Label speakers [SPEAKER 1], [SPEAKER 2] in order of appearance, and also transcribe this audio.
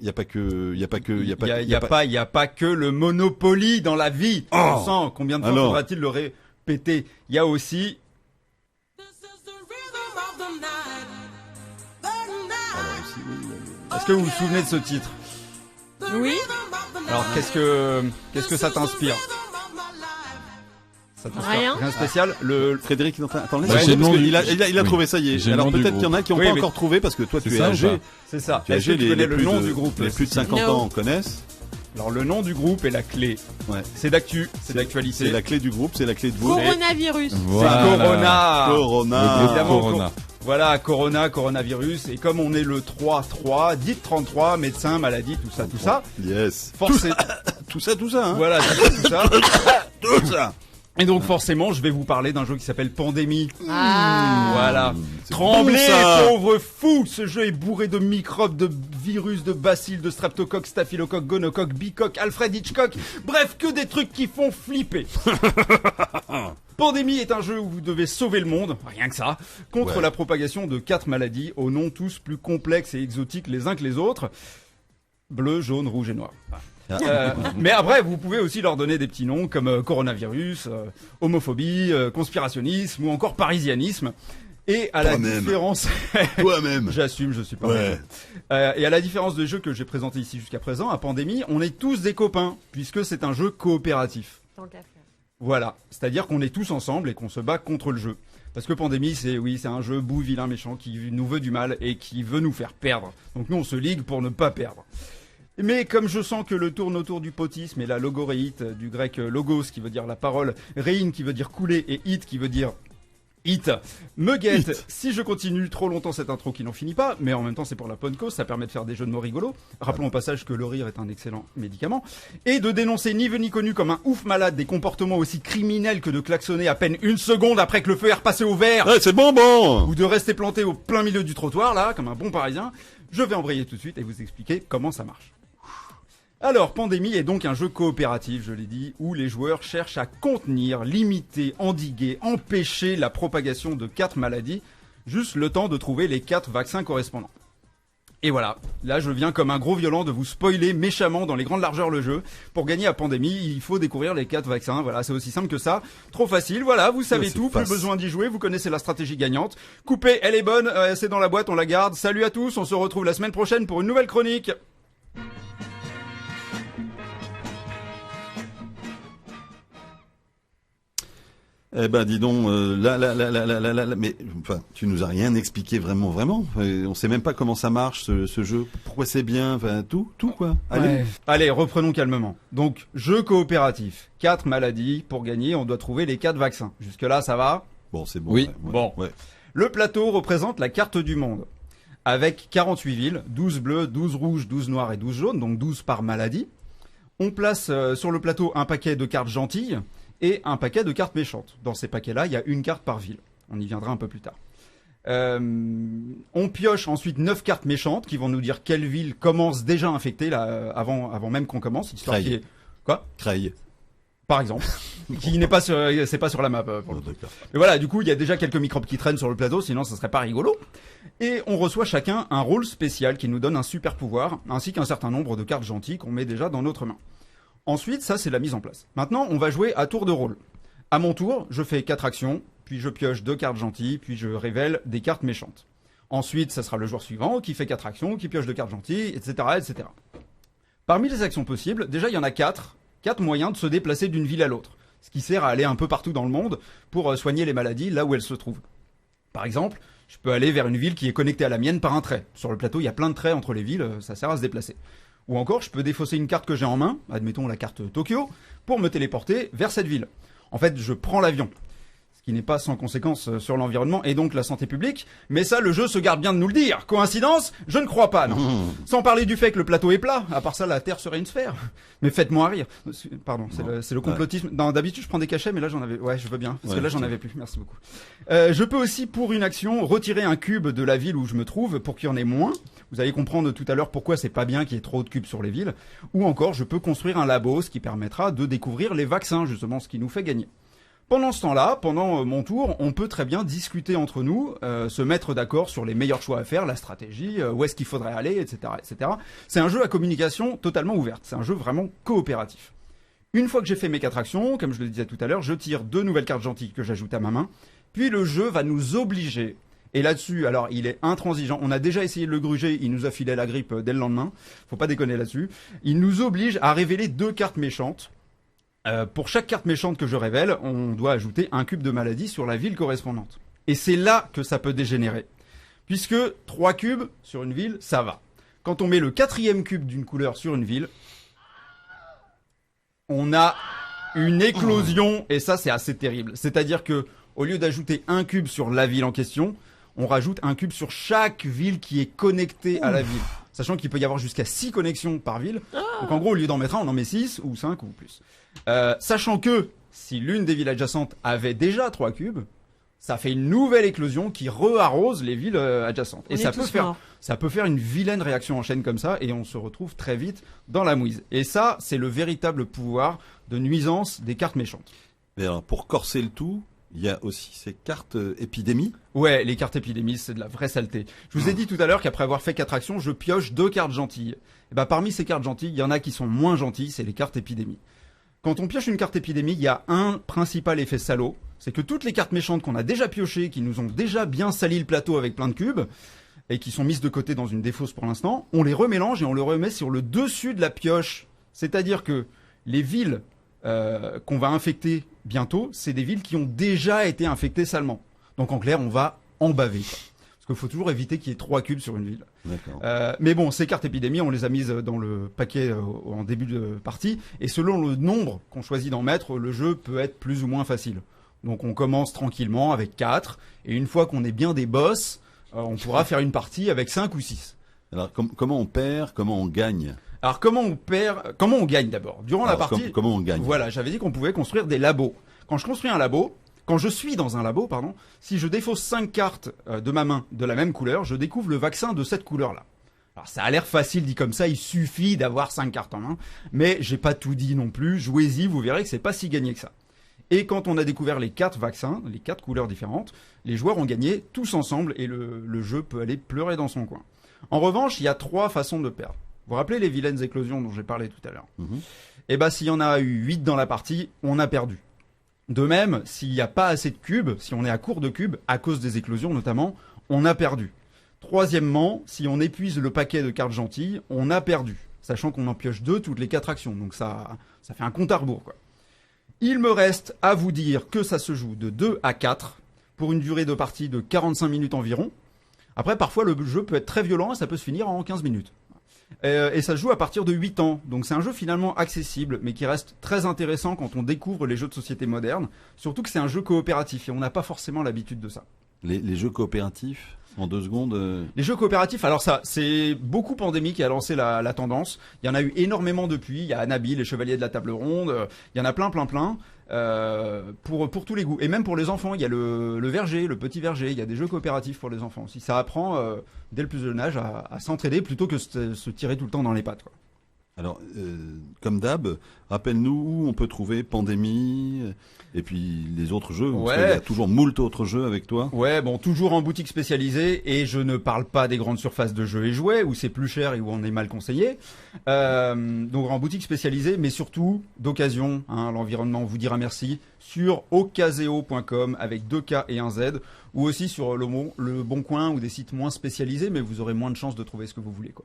[SPEAKER 1] Il y a pas que,
[SPEAKER 2] Il y a pas que le Monopoly dans la vie.
[SPEAKER 1] Oh.
[SPEAKER 2] On sent combien de fois
[SPEAKER 1] Alors.
[SPEAKER 2] faudra-t-il le répéter. Il y a aussi Est-ce que vous vous souvenez de ce titre?
[SPEAKER 3] Oui.
[SPEAKER 2] Alors qu'est-ce que ça t'inspire? Ça t'inspire
[SPEAKER 3] Rien.
[SPEAKER 2] Rien de spécial.
[SPEAKER 1] Frédéric, attends, laisse
[SPEAKER 2] Ouais,
[SPEAKER 1] parce
[SPEAKER 2] j'ai
[SPEAKER 1] qu'il a
[SPEAKER 4] Oui.
[SPEAKER 1] trouvé, ça y
[SPEAKER 4] J'ai
[SPEAKER 1] est.
[SPEAKER 4] le
[SPEAKER 1] Alors
[SPEAKER 4] nom du
[SPEAKER 1] peut-être qu'il y en a qui n'ont
[SPEAKER 2] Oui,
[SPEAKER 1] pas
[SPEAKER 2] mais-
[SPEAKER 1] encore trouvé parce que toi tu
[SPEAKER 4] C'est
[SPEAKER 1] es
[SPEAKER 4] ça ou
[SPEAKER 1] âgé.
[SPEAKER 4] pas
[SPEAKER 2] C'est ça.
[SPEAKER 1] Tu es
[SPEAKER 2] Est-ce que
[SPEAKER 1] âgé,
[SPEAKER 2] tu connais le
[SPEAKER 1] plus
[SPEAKER 2] nom
[SPEAKER 1] de-
[SPEAKER 2] du groupe?
[SPEAKER 1] Les plus de 50
[SPEAKER 3] No.
[SPEAKER 1] ans connaissent.
[SPEAKER 2] Alors le nom du groupe est la clé.
[SPEAKER 1] Ouais.
[SPEAKER 2] C'est d'actu, c'est d'actualité.
[SPEAKER 1] C'est la clé du groupe, c'est la clé de vous.
[SPEAKER 3] Coronavirus.
[SPEAKER 2] C'est
[SPEAKER 4] Voilà.
[SPEAKER 2] Corona.
[SPEAKER 1] Corona.
[SPEAKER 4] Le groupe
[SPEAKER 2] Évidemment,
[SPEAKER 4] Corona.
[SPEAKER 2] Voilà, Corona, coronavirus. Et comme on est le 3-3, dites 33, médecin, maladie, tout ça.
[SPEAKER 1] Yes.
[SPEAKER 2] Forcément.
[SPEAKER 1] Tout ça, hein.
[SPEAKER 2] Voilà, tout ça.
[SPEAKER 1] Tout ça.
[SPEAKER 2] Et donc forcément, je vais vous parler d'un jeu qui s'appelle Pandémie.
[SPEAKER 3] Ah.
[SPEAKER 2] Voilà.
[SPEAKER 1] C'est
[SPEAKER 2] Tremblez,
[SPEAKER 1] bon, ça.
[SPEAKER 2] pauvres fous. Ce jeu est bourré de microbes, de virus, de bacilles, de streptocoques, staphylocoques, gonocoques, bicoques, Alfred Hitchcock. Bref, que des trucs qui font flipper. Pandémie est un jeu où vous devez sauver le monde, rien que ça, contre
[SPEAKER 1] Ouais.
[SPEAKER 2] la propagation de 4 maladies aux noms tous plus complexes et exotiques les uns que les autres. Bleu, jaune, rouge et noir. Mais après, vous pouvez aussi leur donner des petits noms comme coronavirus, homophobie, conspirationnisme ou encore parisianisme. Et à la
[SPEAKER 1] Toi-même.
[SPEAKER 2] différence,
[SPEAKER 1] Toi-même.
[SPEAKER 2] j'assume, je suis pas.
[SPEAKER 1] Ouais.
[SPEAKER 2] Et à la différence des jeux que j'ai présentés ici jusqu'à présent, à Pandémie, on est tous des copains puisque c'est un jeu coopératif.
[SPEAKER 3] Tant qu'à faire.
[SPEAKER 2] Voilà, c'est-à-dire qu'on est tous ensemble et qu'on se bat contre le jeu. Parce que Pandémie, c'est un jeu bout, vilain, méchant qui nous veut du mal et qui veut nous faire perdre. Donc nous, on se ligue pour ne pas perdre. Mais comme je sens que le tourne autour du potisme et la logoréite, du grec logos qui veut dire la parole, rein qui veut dire couler et hit qui veut dire hit, me guette
[SPEAKER 1] Hit.
[SPEAKER 2] si je continue trop longtemps cette intro qui n'en finit pas, mais en même temps c'est pour la bonne cause, ça permet de faire des jeux de mots rigolos. Rappelons au passage que le rire est un excellent médicament. Et de dénoncer ni vu ni connu comme un ouf malade des comportements aussi criminels que de klaxonner à peine une seconde après que le feu est repassé au vert,
[SPEAKER 1] Ouais, c'est bon.
[SPEAKER 2] ou de rester planté au plein milieu du trottoir là, comme un bon parisien. Je vais embrayer tout de suite et vous expliquer comment ça marche. Alors, Pandémie est donc un jeu coopératif, je l'ai dit, où les joueurs cherchent à contenir, limiter, endiguer, empêcher la propagation de 4 maladies, juste le temps de trouver les 4 vaccins correspondants. Et voilà, là je viens comme un gros violent de vous spoiler méchamment dans les grandes largeurs le jeu. Pour gagner à Pandémie, il faut découvrir les 4 vaccins, voilà, c'est aussi simple que ça. Trop facile, voilà, vous savez
[SPEAKER 1] c'est
[SPEAKER 2] tout, plus
[SPEAKER 1] facile.
[SPEAKER 2] besoin d'y jouer, vous connaissez la stratégie gagnante. Coupez, elle est bonne, c'est dans la boîte, on la garde. Salut à tous, on se retrouve la semaine prochaine pour une nouvelle chronique.
[SPEAKER 1] Eh ben, dis donc, mais enfin, tu nous as rien expliqué vraiment. On sait même pas comment ça marche ce jeu, pourquoi c'est bien, enfin tout quoi. Allez.
[SPEAKER 2] Ouais. Allez, reprenons calmement. Donc, jeu coopératif. 4 maladies. Pour gagner, on doit trouver les 4 vaccins. Jusque-là, ça va?
[SPEAKER 1] Bon, c'est bon.
[SPEAKER 4] Oui.
[SPEAKER 1] ouais,
[SPEAKER 2] Bon.
[SPEAKER 1] ouais.
[SPEAKER 2] Le plateau représente la carte du monde. Avec 48 villes, 12 bleus, 12 rouges, 12 noirs et 12 jaunes, donc 12 par maladie. On place sur le plateau un paquet de cartes gentilles et un paquet de cartes méchantes. Dans ces paquets-là, il y a une carte par ville. On y viendra un peu plus tard. On pioche ensuite 9 cartes méchantes qui vont nous dire quelle ville commence déjà infectée là, avant même qu'on commence. Histoire
[SPEAKER 1] Creil.
[SPEAKER 2] qu'il y ait- Quoi?
[SPEAKER 1] Creil.
[SPEAKER 2] Par exemple. Qui n'est pas sur, c'est pas sur la map. Pour le
[SPEAKER 1] Oh,
[SPEAKER 2] coup.
[SPEAKER 1] d'accord.
[SPEAKER 2] Mais voilà, du coup, il y a déjà quelques microbes qui traînent sur le plateau, sinon ça serait pas rigolo. Et on reçoit chacun un rôle spécial qui nous donne un super pouvoir, ainsi qu'un certain nombre de cartes gentilles qu'on met déjà dans notre main. Ensuite, ça c'est la mise en place. Maintenant, on va jouer à tour de rôle. À mon tour, je fais 4 actions, puis je pioche 2 cartes gentilles, puis je révèle des cartes méchantes. Ensuite, ça sera le joueur suivant qui fait 4 actions, qui pioche 2 cartes gentilles, etc., etc. Parmi les actions possibles, déjà il y en a 4 moyens de se déplacer d'une ville à l'autre. Ce qui sert à aller un peu partout dans le monde pour soigner les maladies là où elles se trouvent. Par exemple, je peux aller vers une ville qui est connectée à la mienne par un trait. Sur le plateau, il y a plein de traits entre les villes, ça sert à se déplacer. Ou encore, je peux défausser une carte que j'ai en main, admettons la carte Tokyo, pour me téléporter vers cette ville. En fait, je prends l'avion. Ce qui n'est pas sans conséquence sur l'environnement et donc la santé publique, mais ça, le jeu se garde bien de nous le dire. Coïncidence? Je ne crois pas, non. Sans parler du fait que le plateau est plat, à part ça, la Terre serait une sphère. Mais faites-moi rire. Pardon, c'est le complotisme. Non, d'habitude, je prends des cachets, mais là, j'en avais... Ouais, je veux bien, parce que là, j'en avais plus. Merci beaucoup. Je peux aussi, pour une action, retirer un cube de la ville où je me trouve pour qu'il y en ait moins. Vous allez comprendre tout à l'heure pourquoi c'est pas bien qu'il y ait trop de cubes sur les villes. Ou encore, je peux construire un labo, ce qui permettra de découvrir les vaccins, justement, ce qui nous fait gagner. Pendant ce temps-là, pendant mon tour, on peut très bien discuter entre nous, se mettre d'accord sur les meilleurs choix à faire, la stratégie, où est-ce qu'il faudrait aller, etc., etc. C'est un jeu à communication totalement ouverte. C'est un jeu vraiment coopératif. Une fois que j'ai fait mes 4 actions, comme je le disais tout à l'heure, je tire 2 nouvelles cartes gentilles que j'ajoute à ma main. Puis le jeu va nous obliger. Et là-dessus, alors il est intransigeant. On a déjà essayé de le gruger, il nous a filé la grippe dès le lendemain. Faut pas déconner là-dessus. Il nous oblige à révéler 2 cartes méchantes. Pour chaque carte méchante que je révèle, on doit ajouter un cube de maladie sur la ville correspondante. Et c'est là que ça peut dégénérer. Puisque 3 cubes sur une ville, ça va. Quand on met le 4e cube d'une couleur sur une ville, on a une éclosion, et ça c'est assez terrible. C'est-à-dire que au lieu d'ajouter un cube sur la ville en question, on rajoute un cube sur chaque ville qui est connectée à la ville. Sachant qu'il peut y avoir jusqu'à 6 connexions par ville. Donc en gros, au lieu d'en mettre un, on en met 6 ou 5 ou plus. Sachant que si l'une des villes adjacentes avait déjà 3 cubes, ça fait une nouvelle éclosion qui re-arrose les villes adjacentes. Et ça peut faire une vilaine réaction en chaîne comme ça, et on se retrouve très vite dans la mouise. Et ça, c'est le véritable pouvoir de nuisance des cartes méchantes.
[SPEAKER 1] Mais alors, pour corser le tout, il y a aussi ces cartes épidémie.
[SPEAKER 2] Ouais, les cartes épidémies, c'est de la vraie saleté. Je vous ai dit tout à l'heure qu'après avoir fait 4 actions, je pioche 2 cartes gentilles. Et bah, parmi ces cartes gentilles, il y en a qui sont moins gentilles, c'est les cartes épidémies. Quand on pioche une carte épidémie, il y a un principal effet salaud. C'est que toutes les cartes méchantes qu'on a déjà piochées, qui nous ont déjà bien sali le plateau avec plein de cubes, et qui sont mises de côté dans une défausse pour l'instant, on les remélange et on les remet sur le dessus de la pioche. C'est-à-dire que les villes qu'on va infecter bientôt, c'est des villes qui ont déjà été infectées salement. Donc en clair, on va en baver. Parce qu'il faut toujours éviter qu'il y ait 3 cubes sur une ville.
[SPEAKER 1] D'accord.
[SPEAKER 2] Mais bon, ces cartes épidémies, on les a mises dans le paquet en début de partie. Et selon le nombre qu'on choisit d'en mettre, le jeu peut être plus ou moins facile. Donc on commence tranquillement avec 4. Et une fois qu'on est bien des boss, on pourra faire une partie avec 5 ou 6.
[SPEAKER 1] Alors comment on perd, comment on gagne?
[SPEAKER 2] Alors comment on gagne d'abord? Durant la partie,
[SPEAKER 1] comment on gagne?
[SPEAKER 2] Voilà, j'avais dit qu'on pouvait construire des labos. Quand je construis un labo, quand je suis dans un labo, pardon, si je défausse 5 cartes de ma main de la même couleur, je découvre le vaccin de cette couleur-là. Alors ça a l'air facile dit comme ça, il suffit d'avoir 5 cartes en main, mais j'ai pas tout dit non plus, jouez-y, vous verrez que c'est pas si gagné que ça. Et quand on a découvert les 4 vaccins, les 4 couleurs différentes, les joueurs ont gagné tous ensemble et le jeu peut aller pleurer dans son coin. En revanche, il y a 3 façons de perdre. Vous vous rappelez les vilaines éclosions dont j'ai parlé tout à l'heure? Et bah s'il y en a eu 8 dans la partie, on a perdu. De même, s'il n'y a pas assez de cubes, si on est à court de cubes, à cause des éclosions notamment, on a perdu. Troisièmement, si on épuise le paquet de cartes gentilles, on a perdu. Sachant qu'on en pioche 2 toutes les 4 actions, donc ça fait un compte à rebours, quoi. Il me reste à vous dire que ça se joue de 2 à 4, pour une durée de partie de 45 minutes environ. Après, parfois, le jeu peut être très violent et ça peut se finir en 15 minutes. Et ça se joue à partir de 8 ans. Donc c'est un jeu finalement accessible, mais qui reste très intéressant quand on découvre les jeux de société modernes. Surtout que c'est un jeu coopératif et on n'a pas forcément l'habitude de ça.
[SPEAKER 1] Les jeux coopératifs, en 2 secondes...
[SPEAKER 2] Les jeux coopératifs, alors ça, c'est beaucoup Pandémie qui a lancé la tendance. Il y en a eu énormément depuis. Il y a Anabi, les Chevaliers de la Table Ronde. Il y en a plein. Pour tous les goûts. Et même pour les enfants, il y a le verger, le petit verger. Il y a des jeux coopératifs pour les enfants aussi. Ça apprend dès le plus jeune âge à s'entraider plutôt que se tirer tout le temps dans les pattes, quoi.
[SPEAKER 1] Alors, comme d'hab, rappelle-nous où on peut trouver Pandémie et puis les autres jeux.
[SPEAKER 2] Ouais.
[SPEAKER 1] Il y a toujours moult autres jeux avec toi.
[SPEAKER 2] Ouais, bon, toujours en boutique spécialisée, et je ne parle pas des grandes surfaces de jeux et jouets, où c'est plus cher et où on est mal conseillé. Donc en boutique spécialisée, mais surtout d'occasion, hein, l'environnement vous dira merci, sur ocaseo.com avec 2 K et 1 Z, ou aussi sur le Bon Coin ou des sites moins spécialisés, mais vous aurez moins de chances de trouver ce que vous voulez, quoi.